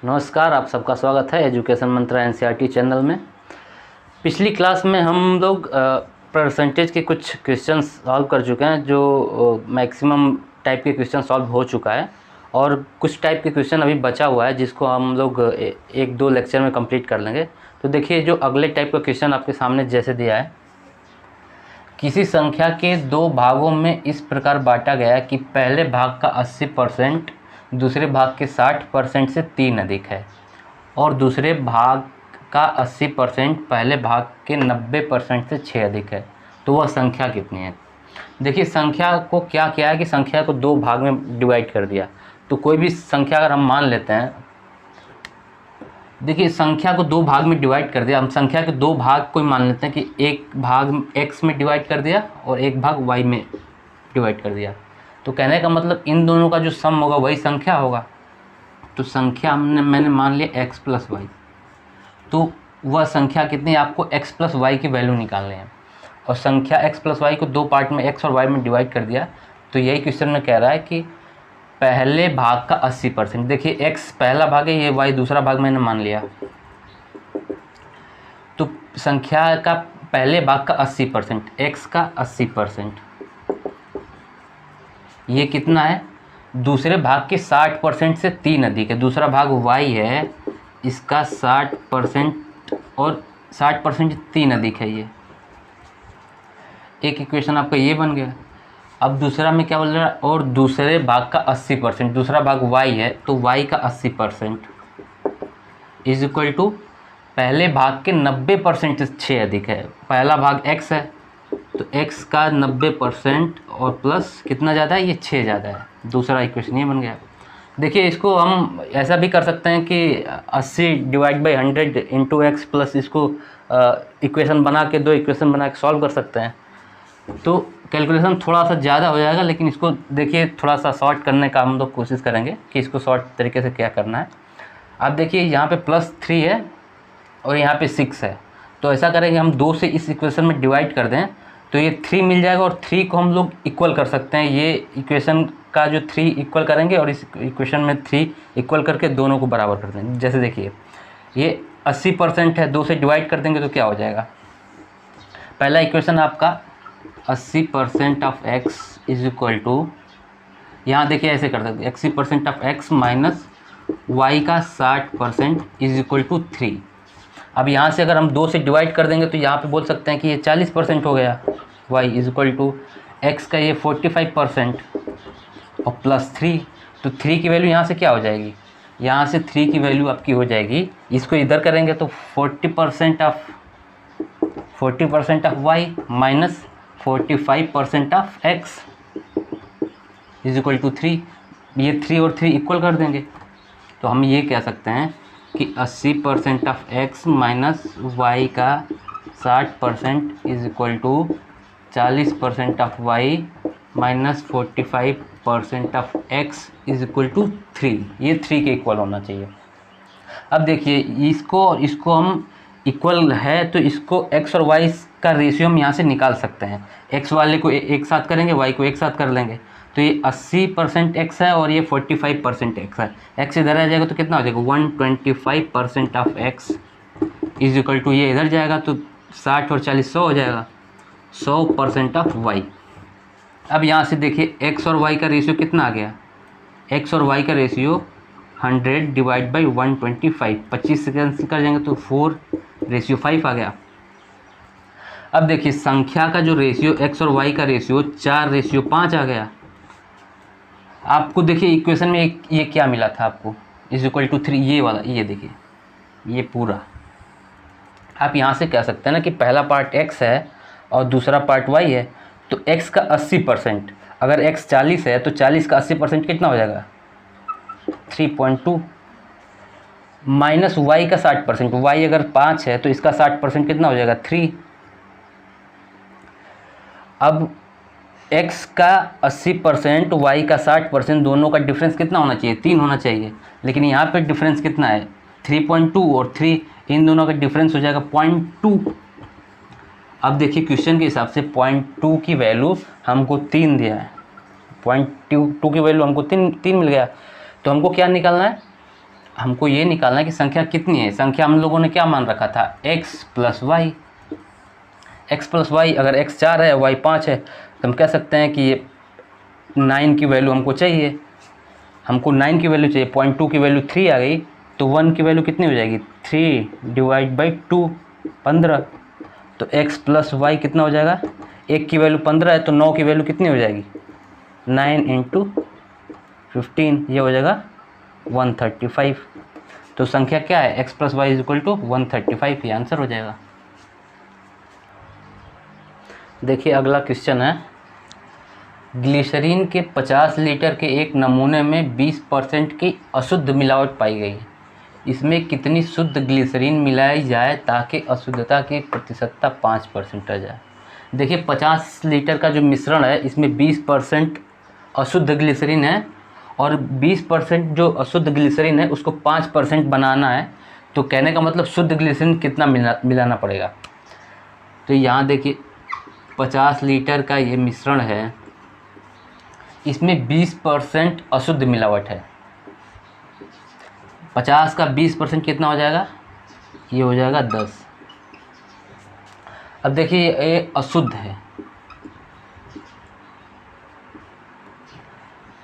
नमस्कार, आप सबका स्वागत है एजुकेशन मंत्रा एनसीईआरटी चैनल में। पिछली क्लास में हम लोग परसेंटेज के कुछ क्वेश्चन सॉल्व कर चुके हैं, जो मैक्सिमम टाइप के क्वेश्चन सॉल्व हो चुका है और कुछ टाइप के क्वेश्चन अभी बचा हुआ है, जिसको हम लोग एक दो लेक्चर में कंप्लीट कर लेंगे। तो देखिए, जो अगले टाइप का क्वेश्चन आपके सामने जैसे दिया है, किसी संख्या के दो भागों में इस प्रकार बांटा गया कि पहले भाग का 80% दूसरे भाग के 60% से 3 अधिक है और दूसरे भाग का 80% पहले भाग के 90% से 6 अधिक है, तो वह संख्या कितनी है। देखिए, संख्या को क्या किया है कि संख्या को दो भाग में डिवाइड कर दिया। तो कोई भी संख्या अगर हम मान लेते हैं, देखिए संख्या को दो भाग में डिवाइड कर दिया, हम संख्या के दो भाग को मान लेते हैं कि एक भाग x में डिवाइड कर दिया और एक भाग y में डिवाइड कर दिया। तो कहने का मतलब इन दोनों का जो सम होगा वही संख्या होगा। तो संख्या मैंने मान लिया x प्लस वाई, तो वह संख्या कितनी, आपको x प्लस वाई की वैल्यू निकालनी है। और संख्या x प्लस वाई को दो पार्ट में x और y में डिवाइड कर दिया। तो यही क्वेश्चन में कह रहा है कि पहले भाग का 80%, देखिए x पहला भाग है, ये y दूसरा भाग मैंने मान लिया। तो संख्या का पहले भाग का 80%, x का 80%, ये कितना है, दूसरे भाग के 60% से 3 अधिक है। दूसरा भाग y है, इसका 60% और 60% 3 अधिक है। ये एक इक्वेशन आपका ये बन गया। अब दूसरा में क्या बोल रहा है, और दूसरे भाग का 80%, दूसरा भाग y है तो y का 80% इज इक्वल टू पहले भाग के 90% से 6 अधिक है। पहला भाग x है तो x का 90% और प्लस कितना ज़्यादा है, ये 6 ज़्यादा है। दूसरा इक्वेशन ये बन गया। देखिए, इसको हम ऐसा भी कर सकते हैं कि 80 divide by 100 into x plus, इसको इक्वेशन बना के, दो इक्वेशन बना के सॉल्व कर सकते हैं। तो कैलकुलेशन थोड़ा सा ज़्यादा हो जाएगा, लेकिन इसको देखिए थोड़ा सा शॉर्ट करने का हम लोग कोशिश करेंगे कि इसको शॉर्ट तरीके से क्या करना है। अब देखिए, यहाँ पे +3 है और यहाँ पे 6 है। तो ऐसा करेंगे, हम 2 से इस इक्वेशन में डिवाइड कर दें तो ये 3 मिल जाएगा और 3 को हम लोग इक्वल कर सकते हैं। ये इक्वेशन का जो 3 इक्वल करेंगे और इस इक्वेशन में 3 इक्वल करके दोनों को बराबर कर देंगे। जैसे देखिए, ये 80% है, 2 से डिवाइड कर देंगे तो क्या हो जाएगा, पहला इक्वेशन आपका 80% of x is equal to, यहाँ देखिए ऐसे कर सकते हैं, 80% ऑफ x माइनस y का 60% इज इक्वल टू 3। अब यहाँ से अगर हम 2 से डिवाइड कर देंगे तो यहाँ पे बोल सकते हैं कि ये 40% हो गया। y is equal to x का ये 45% और प्लस 3, तो 3 की वैल्यू यहाँ से क्या हो जाएगी, यहाँ से 3 की वैल्यू आपकी हो जाएगी, इसको इधर करेंगे तो 40% of y minus 45% of x is equal to 3। ये 3 और 3 इक्वल कर देंगे तो हम ये कह सकते हैं कि 80% ऑफ x माइनस y का 60% is equal to 40% of y minus 45% of x is equal to 3। ये 3 के इक्वल होना चाहिए। अब देखिए, इसको हम इक्वल है तो इसको x और y का रेशियो हम यहाँ से निकाल सकते हैं। x वाले को एक साथ करेंगे, y को एक साथ कर लेंगे, तो ये 80% x है और ये 45% x है। x इधर आ जाएगा तो कितना हो जाएगा, 125% of x is equal to, ये इधर जाएगा तो 60 और 40 100 हो जाएगा, 100% ऑफ y। अब यहाँ से देखिए x और y का रेशियो कितना आ गया, x और y का रेशियो 100 डिवाइड बाई 125, 25 से कैंसिल कर जाएंगे तो 4:5 आ गया। अब देखिए, संख्या का जो रेशियो x और y का रेशियो 4:5 आ गया। आपको देखिए इक्वेशन में ये क्या मिला था आपको, इज इक्वल टू 3, ये वाला, ये देखिए ये पूरा। आप यहाँ से कह सकते हैं ना कि पहला पार्ट x है और दूसरा पार्ट y है, तो x का 80%, अगर x 40 है तो 40 का 80% कितना हो जाएगा, 3.2 माइनस y का 60%, y अगर 5 है तो इसका 60% कितना हो जाएगा, 3। अब x का 80%, y का 60%, दोनों का डिफरेंस कितना होना चाहिए, 3 होना चाहिए, लेकिन यहाँ पे डिफरेंस कितना है, 3.2 और 3, इन दोनों का डिफरेंस हो जाएगा 0.2। अब देखिए क्वेश्चन के हिसाब से 0.2 की वैल्यू हमको 3 दिया है, 0.2 की वैल्यू हमको 3 मिल गया। तो हमको क्या निकालना है, हमको ये निकालना है कि संख्या कितनी है। संख्या हम लोगों ने क्या मान रखा था, x plus Y. X plus Y, अगर x 4 है y 5 है तो हम कह सकते हैं कि ये 9 की वैल्यू हमको चाहिए। हमको 9 की वैल्यू चाहिए, 0.2 की वैल्यू 3 आ गई तो 1 की वैल्यू कितनी हो जाएगी, 3 डिवाइड बाई 2 15। तो x प्लस वाई कितना हो जाएगा, 1 की वैल्यू 15 है तो 9 की वैल्यू कितनी हो जाएगी, 9 इंटू 15, ये हो जाएगा 135। तो संख्या क्या है, x plus Y is equal to 135, ये आंसर हो जाएगा। देखिए अगला क्वेश्चन है, ग्लिसरीन के 50 लीटर के एक नमूने में 20% की अशुद्ध मिलावट पाई गई। इसमें कितनी शुद्ध ग्लिसरीन मिलाई जाए ताकि अशुद्धता की प्रतिशतता 5% रह जाए। देखिए 50 लीटर का जो मिश्रण है इसमें 20% अशुद्ध ग्लिसरीन है और 20% जो अशुद्ध ग्लिसरीन है उसको 5% बनाना है। तो कहने का मतलब शुद्ध ग्लिसरीन कितना मिलाना पड़ेगा। तो यहाँ देखिए 50 लीटर का ये मिश्रण है, इसमें 20% अशुद्ध मिलावट है। 50 का 20% कितना हो जाएगा, ये हो जाएगा 10। अब देखिए ये अशुद्ध है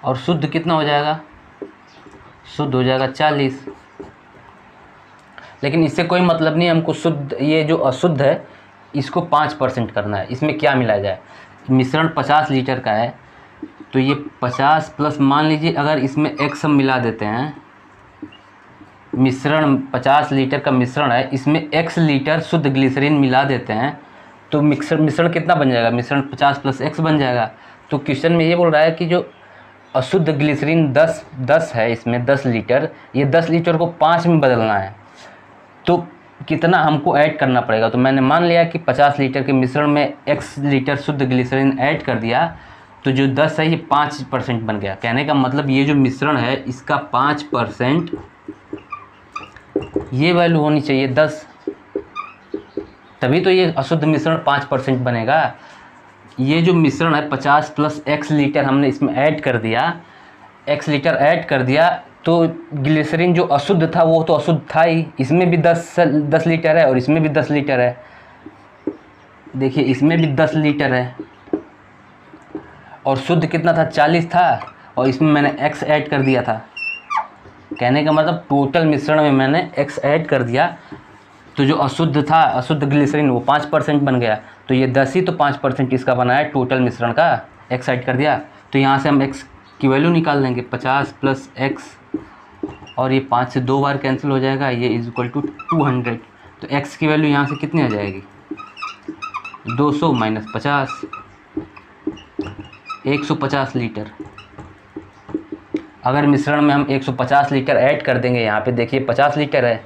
और शुद्ध कितना हो जाएगा, शुद्ध हो जाएगा 40। लेकिन इससे कोई मतलब नहीं, हमको शुद्ध, ये जो अशुद्ध है इसको 5% करना है। इसमें क्या मिलाया जाए, मिश्रण 50 लीटर का है तो ये 50 प्लस, मान लीजिए अगर इसमें x हम मिला देते हैं, मिश्रण 50 लीटर का मिश्रण है, इसमें x लीटर शुद्ध ग्लिसरीन मिला देते हैं तो मिश्रण कितना बन जाएगा, मिश्रण 50 प्लस x बन जाएगा। तो क्वेश्चन में ये बोल रहा है कि जो अशुद्ध ग्लिसरीन 10 है, इसमें 10 लीटर, ये 10 लीटर को 5 में बदलना है तो कितना हमको ऐड करना पड़ेगा। तो मैंने मान लिया कि 50 लीटर के मिश्रण में x लीटर शुद्ध ग्लिसरीन ऐड कर दिया तो जो 10 है ये 5% बन गया। कहने का मतलब ये जो मिश्रण है इसका 5%, ये वैल्यू होनी चाहिए 10, तभी तो ये अशुद्ध मिश्रण 5% बनेगा। ये जो मिश्रण है 50 प्लस x लीटर हमने इसमें ऐड कर दिया, x लीटर ऐड कर दिया तो ग्लिसरीन जो अशुद्ध था वो तो अशुद्ध था ही, इसमें भी 10 लीटर है और इसमें भी 10 लीटर है। देखिए इसमें भी 10 लीटर है और शुद्ध कितना था, 40 था और इसमें मैंने x ऐड कर दिया था। कहने का मतलब टोटल मिश्रण में मैंने x ऐड कर दिया तो जो अशुद्ध था, अशुद्ध ग्लिसरीन, वो 5% बन गया। तो ये 10 ही तो 5% इसका बना है टोटल मिश्रण का, x ऐड कर दिया। तो यहाँ से हम x की वैल्यू निकाल लेंगे, 50 प्लस x, और ये 5 से 2 बार कैंसिल हो जाएगा, ये इज इक्वल टू 200। तो x की वैल्यू यहाँ से कितनी आ जाएगी, 200 माइनस 50, 150 लीटर। अगर मिश्रण में हम 150 लीटर ऐड कर देंगे, यहाँ पे देखिए 50 लीटर है,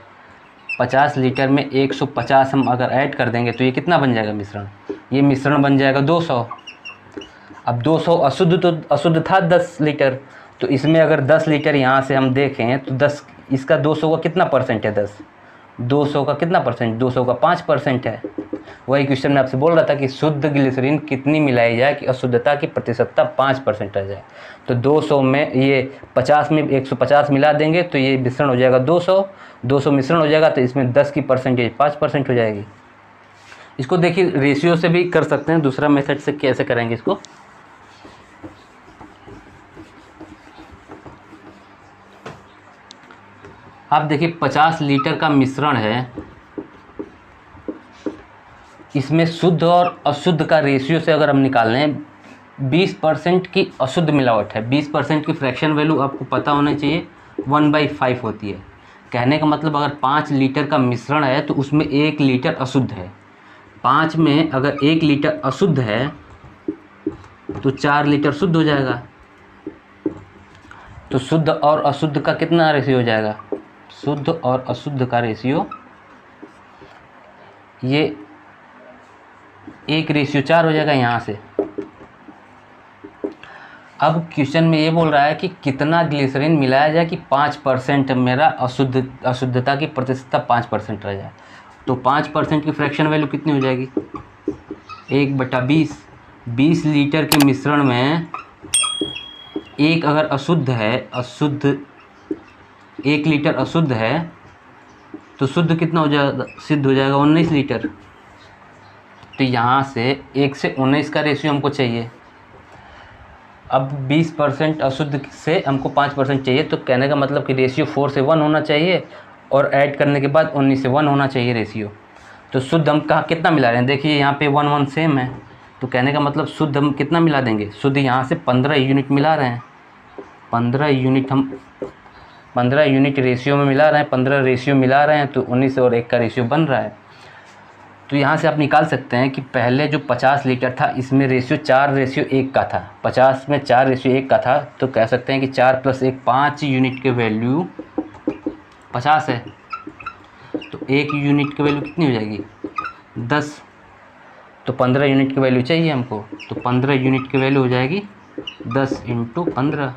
50 लीटर में 150 हम अगर ऐड कर देंगे तो ये कितना बन जाएगा मिश्रण, ये मिश्रण बन जाएगा 200। अब 200 अशुद्ध, तो अशुद्ध था 10 लीटर, तो इसमें अगर 10 लीटर यहाँ से हम देखें तो 10, इसका 200 का कितना परसेंट है, 10, 200 का कितना परसेंट, 200 का 5% है। वही क्वेश्चन में आपसे बोल रहा था कि शुद्ध ग्लिसरीन कितनी मिलाई जाए कि अशुद्धता की प्रतिशतता 5% रह जाए। तो 200 में ये 50 में 150 मिला देंगे तो ये मिश्रण हो जाएगा 200 मिश्रण हो जाएगा, तो इसमें 10 की परसेंटेज 5% हो जाएगी। इसको देखिए रेशियो से भी कर सकते हैं, दूसरा मेथड से कैसे करेंगे इसको। आप देखिए 50 लीटर का मिश्रण है, इसमें शुद्ध और अशुद्ध का रेशियो से अगर हम निकाल लें, 20% की अशुद्ध मिलावट है, 20% की फ्रैक्शन वैल्यू आपको पता होना चाहिए 1/5 होती है। कहने का मतलब अगर 5 लीटर का मिश्रण है तो उसमें 1 लीटर अशुद्ध है, 5 में अगर 1 लीटर अशुद्ध है तो 4 लीटर शुद्ध हो जाएगा। तो शुद्ध और अशुद्ध का कितना रेशियो हो जाएगा, शुद्ध और अशुद्ध का रेशियो ये 1:4 हो जाएगा यहाँ से। अब क्वेश्चन में ये बोल रहा है कि कितना ग्लिसरीन मिलाया जाए कि 5% मेरा अशुद्धता की प्रतिशतता 5% रह जाए। तो 5% की फ्रैक्शन वैल्यू कितनी हो जाएगी, 1/20। 20 लीटर के मिश्रण में एक अगर अशुद्ध है, अशुद्ध 1 लीटर अशुद्ध है तो शुद्ध कितना हो जाएगा, सिद्ध हो जाएगा 19 लीटर। तो यहाँ से 1 से 19 का रेशियो हमको चाहिए। अब 20% अशुद्ध से हमको 5% चाहिए, तो कहने का मतलब कि रेशियो 4 से 1 होना चाहिए और ऐड करने के बाद 19 से 1 होना चाहिए रेशियो। तो शुद्ध हम कहाँ कितना मिला रहे हैं, देखिए यहाँ पे 1 1 सेम है, तो कहने का मतलब शुद्ध हम कितना मिला देंगे, शुद्ध यहाँ से 15 यूनिट मिला रहे हैं। 15 यूनिट हम 15 यूनिट रेशियो में मिला रहे हैं, 15 रेशियो मिला रहे हैं, तो 19 और 1 का रेशियो बन रहा है। तो यहाँ से आप निकाल सकते हैं कि पहले जो 50 लीटर था इसमें रेशियो 4:1 का था, 50 में 4:1 का था, तो कह सकते हैं कि 4 + 1 5 यूनिट के वैल्यू 50 है। तो 1 यूनिट की वैल्यू कितनी हो जाएगी, 10। तो 15 यूनिट की वैल्यू चाहिए हमको, तो 15 यूनिट की वैल्यू हो जाएगी 10 × 15,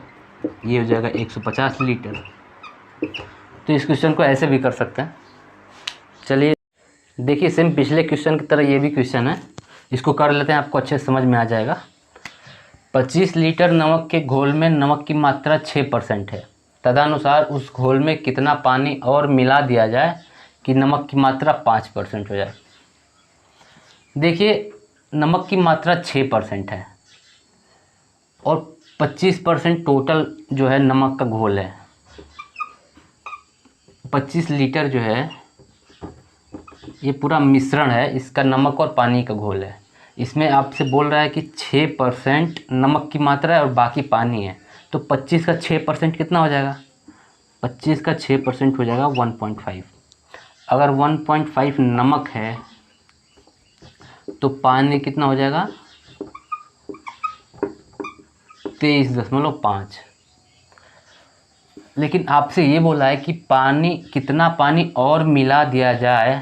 ये हो जाएगा 150 लीटर। तो इस क्वेश्चन को ऐसे भी कर सकते हैं। चलिए देखिए, सेम पिछले क्वेश्चन की तरह ये भी क्वेश्चन है, इसको कर लेते हैं, आपको अच्छे से समझ में आ जाएगा। 25 लीटर नमक के घोल में नमक की मात्रा 6% है, तदनुसार उस घोल में कितना पानी और मिला दिया जाए कि नमक की मात्रा 5% हो जाए। देखिए, नमक की मात्रा 6% है और 25% टोटल जो है नमक का घोल है। 25 लीटर जो है ये पूरा मिश्रण है, इसका नमक और पानी का घोल है। इसमें आपसे बोल रहा है कि 6% नमक की मात्रा है और बाकी पानी है, तो 25 का 6% कितना हो जाएगा, 25 का 6% हो जाएगा 1.5। अगर 1.5 नमक है तो पानी कितना हो जाएगा, 23.5। लेकिन आपसे ये बोला है कि पानी कितना पानी और मिला दिया जाए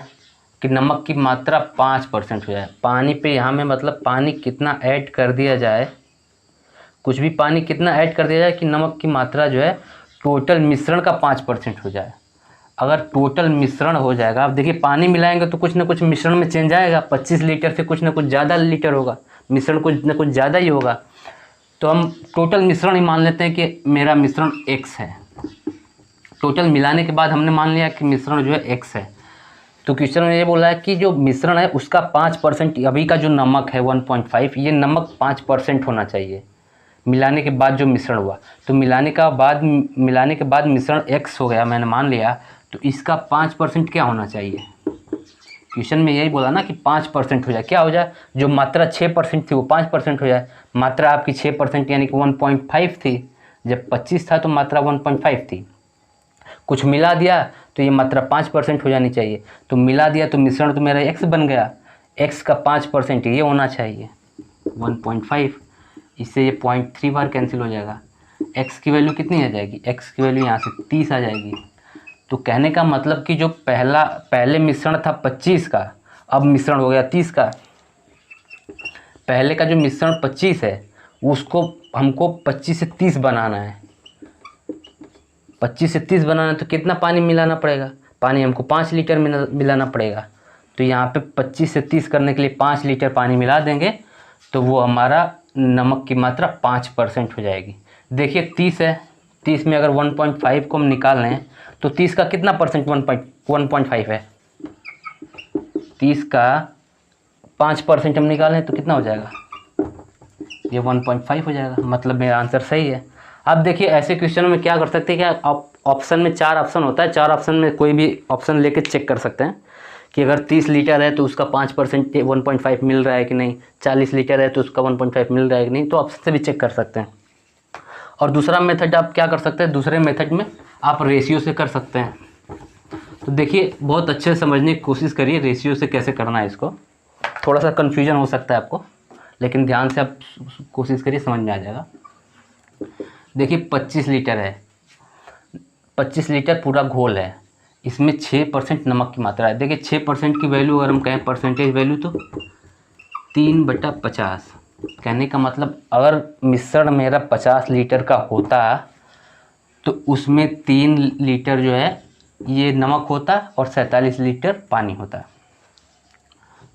कि नमक की मात्रा 5% हो जाए। पानी पे यहाँ में मतलब पानी कितना ऐड कर दिया जाए, कुछ भी पानी कितना ऐड कर दिया जाए कि नमक की मात्रा जो है टोटल मिश्रण का 5% हो जाए। अगर टोटल मिश्रण हो जाएगा, अब देखिए पानी मिलाएंगे तो कुछ ना कुछ मिश्रण में चेंज आएगा, 25 लीटर से कुछ ना कुछ ज़्यादा लीटर होगा, मिश्रण कुछ ना कुछ ज़्यादा ही होगा। तो हम टोटल मिश्रण ही मान लेते हैं कि मेरा मिश्रण X है। टोटल मिलाने के बाद हमने मान लिया कि मिश्रण जो है X है। तो क्वेश्चन में ये बोला है कि जो मिश्रण है उसका 5%, अभी का जो नमक है 1.5, ये नमक 5% होना चाहिए मिलाने के बाद जो मिश्रण हुआ। तो मिलाने के बाद मिश्रण X हो गया, मैंने मान लिया, तो इसका 5% क्या होना चाहिए। क्वेश्चन में यही बोला ना कि 5% हो जाए, क्या हो जाए, जो मात्रा 6% थी वो 5% हो जाए। मात्रा आपकी 6% यानी कि 1.5 थी, जब 25 था तो मात्रा 1.5 थी, कुछ मिला दिया तो ये मात्रा 5% हो जानी चाहिए। तो मिला दिया तो मिश्रण तो मेरा X बन गया, X का 5% ये होना चाहिए 1.5। इससे ये 0.3 बार कैंसिल हो जाएगा। X की वैल्यू कितनी आ जाएगी, X की वैल्यू यहाँ से 30 आ जाएगी। तो कहने का मतलब कि जो पहले मिश्रण था 25 का, अब मिश्रण हो गया 30 का। पहले का जो मिश्रण 25 है उसको हमको 25 से 30 बनाना है। 25 से 30 बनाना है तो कितना पानी मिलाना पड़ेगा, पानी हमको 5 लीटर मिलाना पड़ेगा। तो यहाँ पे 25 से 30 करने के लिए 5 लीटर पानी मिला देंगे तो वो हमारा नमक की मात्रा 5% हो जाएगी। देखिए 30 है, 30 में अगर 1.5 को हम निकाल लें तो 30 का कितना परसेंट 1.5 है, 30 का 5% हम निकालें तो कितना हो जाएगा, ये 1.5 हो जाएगा। मतलब मेरा आंसर सही है। अब देखिए ऐसे क्वेश्चनों में क्या कर सकते हैं, क्या ऑप्शन में 4 ऑप्शन होता है, 4 ऑप्शन में कोई भी ऑप्शन लेके चेक कर सकते हैं कि अगर 30 लीटर है तो उसका 5% 1.5 मिल रहा है कि नहीं, 40 लीटर है तो उसका 1.5 मिल रहा है कि नहीं, तो ऑप्शन से भी चेक कर सकते हैं। और दूसरा मेथड आप क्या कर सकते हैं, दूसरे मेथड में आप रेशियो से कर सकते हैं। तो देखिए बहुत अच्छे से समझने की कोशिश करिए रेशियो से कैसे करना है। इसको थोड़ा सा कन्फ्यूजन हो सकता है आपको, लेकिन ध्यान से आप कोशिश करिए, समझ में आ जाएगा। देखिए 25 लीटर है, 25 लीटर पूरा घोल है, इसमें 6% नमक की मात्रा है। देखिए 6% की वैल्यू अगर हम कहें परसेंटेज वैल्यू तो 3/50। कहने का मतलब अगर मिश्रण मेरा 50 लीटर का होता तो उसमें 3 लीटर जो है ये नमक होता और 47 लीटर पानी होता।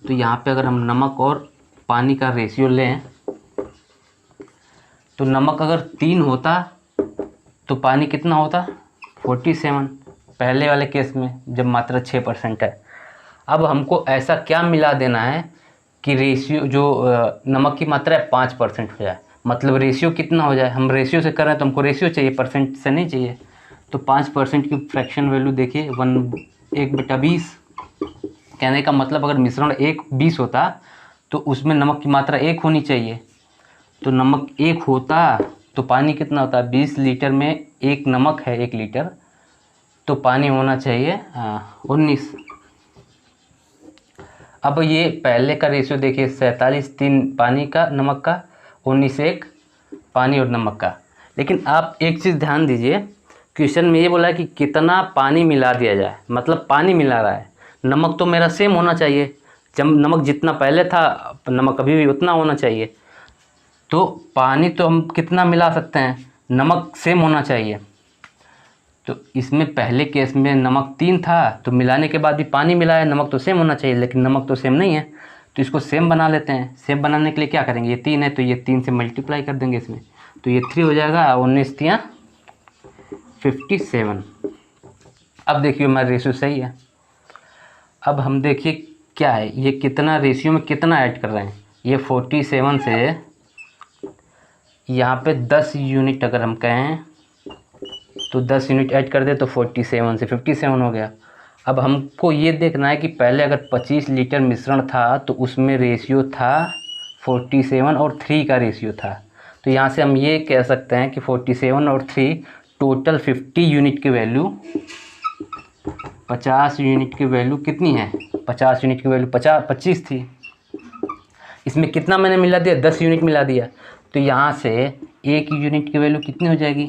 तो यहाँ पे अगर हम नमक और पानी का रेशियो लें तो नमक अगर 3 होता तो पानी कितना होता 47 पहले वाले केस में जब मात्रा 6% है। अब हमको ऐसा क्या मिला देना है कि रेशियो जो नमक की मात्रा है 5% हो जाए, मतलब रेशियो कितना हो जाए। हम रेशियो से कर रहे हैं तो हमको रेशियो चाहिए, परसेंट से नहीं चाहिए। तो 5% की फ्रैक्शन वैल्यू देखिए 1/20। कहने का मतलब अगर मिश्रण 1/20 होता तो उसमें नमक की मात्रा 1 होनी चाहिए। तो नमक 1 होता तो पानी कितना होता है, 20 लीटर में 1 नमक है 1 लीटर, तो पानी होना चाहिए 19। अब ये पहले का रेशियो देखिए 47:3 पानी का नमक का, 19:1 पानी और नमक का। लेकिन आप एक चीज़ ध्यान दीजिए, क्वेश्चन में ये बोला है कि कितना पानी मिला दिया जाए, मतलब पानी मिला रहा है। नमक तो मेरा सेम होना चाहिए, जब नमक जितना पहले था नमक अभी भी उतना होना चाहिए। तो पानी तो हम कितना मिला सकते हैं, नमक सेम होना चाहिए। तो इसमें पहले केस में नमक 3 था तो मिलाने के बाद भी पानी मिलाया, नमक तो सेम होना चाहिए, लेकिन नमक तो सेम नहीं है। तो इसको सेम बना लेते हैं। सेम बनाने के लिए क्या करेंगे, ये 3 है तो ये 3 से मल्टीप्लाई कर देंगे इसमें, तो ये 3 हो जाएगा, 19 57। अब देखिए हमारा रेशियो सही है। अब हम देखिए क्या है, ये कितना रेशियो में कितना ऐड कर रहे हैं। ये 47 से यहाँ पे 10 यूनिट अगर हम कहें तो 10 यूनिट ऐड कर दे तो 47 से 57 हो गया। अब हमको ये देखना है कि पहले अगर 25 लीटर मिश्रण था तो उसमें रेशियो था 47 और 3 का रेशियो था। तो यहाँ से हम ये कह सकते हैं कि 47 और 3 टोटल 50 यूनिट की वैल्यू, 50 यूनिट की वैल्यू कितनी है, 50 यूनिट की वैल्यू 25 थी। इसमें कितना मैंने मिला दिया, 10 यूनिट मिला दिया। तो यहाँ से 1 यूनिट की वैल्यू कितनी हो जाएगी,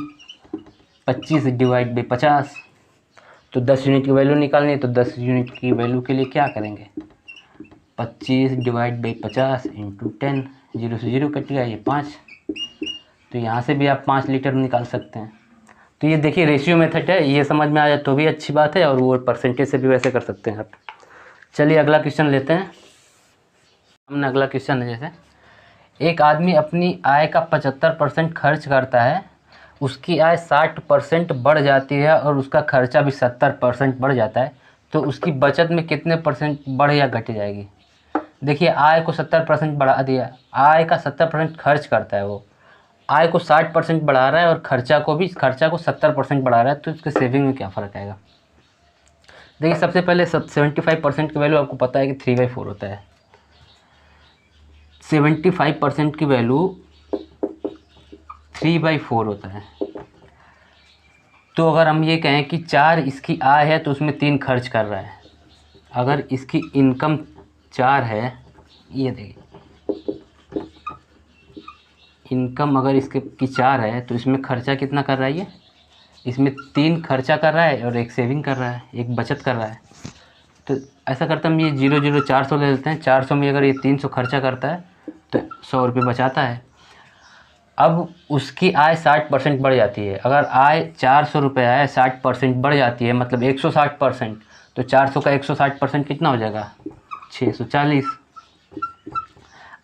25 डिवाइड बाई 50। तो 10 यूनिट की वैल्यू निकालनी है, तो 10 यूनिट की वैल्यू के लिए क्या करेंगे, 25 डिवाइड बाई 50 इंटू 10, 0 से 0 कट गया, ये 5। तो यहाँ से भी आप 5 लीटर निकाल सकते हैं। तो ये देखिए रेशियो मेथड है, ये समझ में आ जाए तो भी अच्छी बात है, और वो परसेंटेज से भी वैसे कर सकते हैं आप। चलिए अगला क्वेश्चन लेते हैं। हमने अगला क्वेश्चन है, जैसे एक आदमी अपनी आय का 75% खर्च करता है, उसकी आय 60% बढ़ जाती है और उसका खर्चा भी 70% बढ़ जाता है, तो उसकी बचत में कितने परसेंट बढ़ या घट जाएगी। देखिए आय को 70% बढ़ा दिया, आय का 70% खर्च करता है, वो आय को 60% बढ़ा रहा है और खर्चा को 70% बढ़ा रहा है, तो इसके सेविंग में क्या फ़र्क आएगा। देखिए सबसे पहले 75% की वैल्यू आपको पता है कि 3/4 होता है। 75% की वैल्यू 3/4 होता है। तो अगर हम ये कहें कि 4 इसकी आय है तो उसमें 3 खर्च कर रहा है। अगर इसकी इनकम 4 है, ये देखिए इनकम अगर इसके की 4 है तो इसमें खर्चा कितना कर रहा है, ये इसमें 3 खर्चा कर रहा है और 1 सेविंग कर रहा है, 1 बचत कर रहा है। तो ऐसा करता हम ये 0 0 400 ले लेते हैं। 400 में अगर ये 300 खर्चा करता है तो 100 रुपये बचाता है। अब उसकी आय 60% बढ़ जाती है। अगर आय 400 रुपये है, 60% बढ़ जाती है, मतलब 160%। तो 400 का 160% कितना हो जाएगा, 640।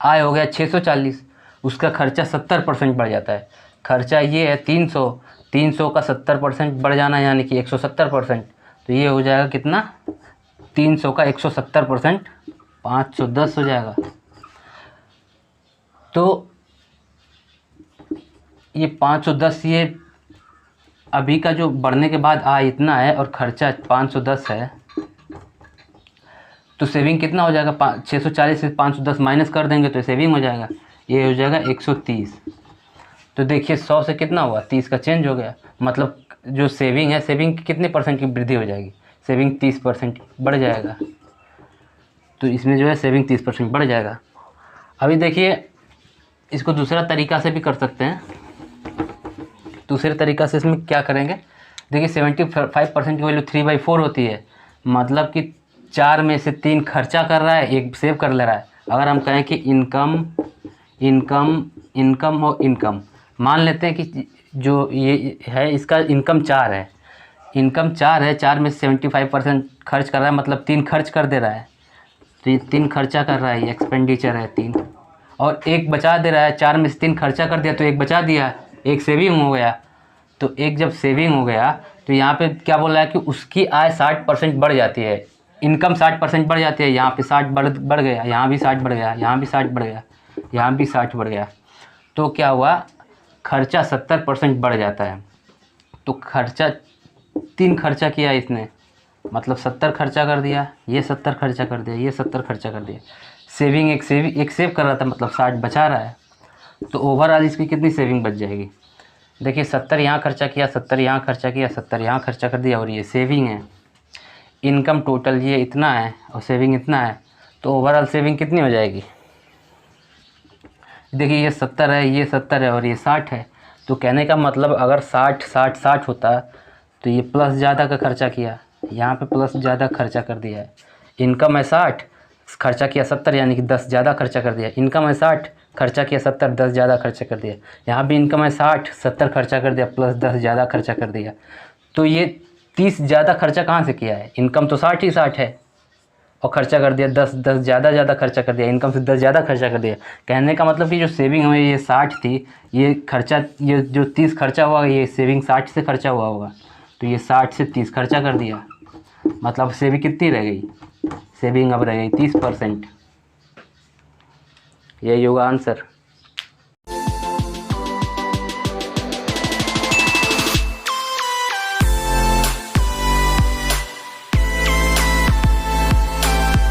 आय हो गया 640, उसका खर्चा 70% बढ़ जाता है। खर्चा ये है 300, 300 का 70% बढ़ जाना यानी कि 170%। तो ये हो जाएगा कितना, 300 का 170% 510 हो जाएगा। तो ये 510, ये अभी का जो बढ़ने के बाद आय इतना है और खर्चा 510 है, तो सेविंग कितना हो जाएगा, 640 से 510 माइनस कर देंगे तो सेविंग हो जाएगा, ये हो जाएगा 130। तो देखिए 100 से कितना हुआ, 30 का चेंज हो गया, मतलब जो सेविंग है, सेविंग की कितने परसेंट की वृद्धि हो जाएगी, सेविंग 30% बढ़ जाएगा। तो इसमें जो है सेविंग 30% बढ़ जाएगा। अभी देखिए इसको दूसरा तरीका से भी कर सकते हैं। दूसरे तरीका से इसमें क्या करेंगे, देखिए 75% की वैल्यू 3/4 होती है, मतलब कि 4 में से 3 खर्चा कर रहा है, 1 सेव कर ले रहा है। अगर हम कहें कि इनकम इनकम इनकम और इनकम, मान लेते हैं कि जो ये है इसका इनकम 4 है, इनकम 4 है, 4 में से 75% खर्च कर रहा है, मतलब 3 खर्च कर दे रहा है। तो ये 3 खर्चा कर रहा है, ये एक्सपेंडिचर है 3, और 1 बचा दे रहा है। 4 में से 3 खर्चा कर दिया तो 1 बचा दिया, 1 सेविंग हो गया। तो एक जब सेविंग हो गया तो यहाँ पे क्या बोल रहा है कि उसकी आय 60% बढ़ जाती है, इनकम 60% बढ़ जाती है। यहाँ पे 60 बढ़ गया, यहाँ भी 60 बढ़ गया, यहाँ भी 60 बढ़ गया, यहाँ भी 60 बढ़ गया। तो क्या हुआ, खर्चा 70% बढ़ जाता है। तो खर्चा 3 खर्चा किया इसने, मतलब 70 खर्चा कर दिया, ये 70 खर्चा कर दिया, ये 70 खर्चा कर दिया। सेविंग एक सेव कर रहा था, मतलब 60 बचा रहा है। तो ओवरऑल इसकी कितनी सेविंग बच जाएगी? देखिए 70 यहाँ खर्चा किया, 70 यहाँ खर्चा किया, 70 यहाँ खर्चा कर दिया, और ये सेविंग है। इनकम टोटल ये इतना है और सेविंग इतना है, तो ओवरऑल सेविंग कितनी हो जाएगी? देखिए ये 70 है, ये 70 है और ये 60 है। तो कहने का मतलब अगर 60 60 60 होता तो ये प्लस ज़्यादा का खर्चा किया, यहाँ पे प्लस ज़्यादा खर्चा कर दिया है। इनकम है 60, खर्चा किया 70, यानी कि 10 ज़्यादा खर्चा कर दिया। इनकम है 60, खर्चा किया 70, 10 ज़्यादा खर्चा कर दिया। यहाँ भी इनकम है 60, 70 खर्चा कर दिया, प्लस 10 ज़्यादा खर्चा कर दिया। तो ये 30 ज़्यादा खर्चा कहाँ से किया है? इनकम तो 60 ही 60 है और खर्चा कर दिया 10 ज़्यादा खर्चा कर दिया, इनकम से 10 ज़्यादा खर्चा कर दिया। कहने का मतलब कि जो सेविंग हमें ये 60 थी, ये खर्चा, ये जो 30 खर्चा हुआ, ये सेविंग 60 से खर्चा हुआ होगा। तो ये 60 से 30 खर्चा कर दिया, मतलब सेविंग कितनी रह गई? सेविंग अब रह गई 30%। यही होगा आंसर।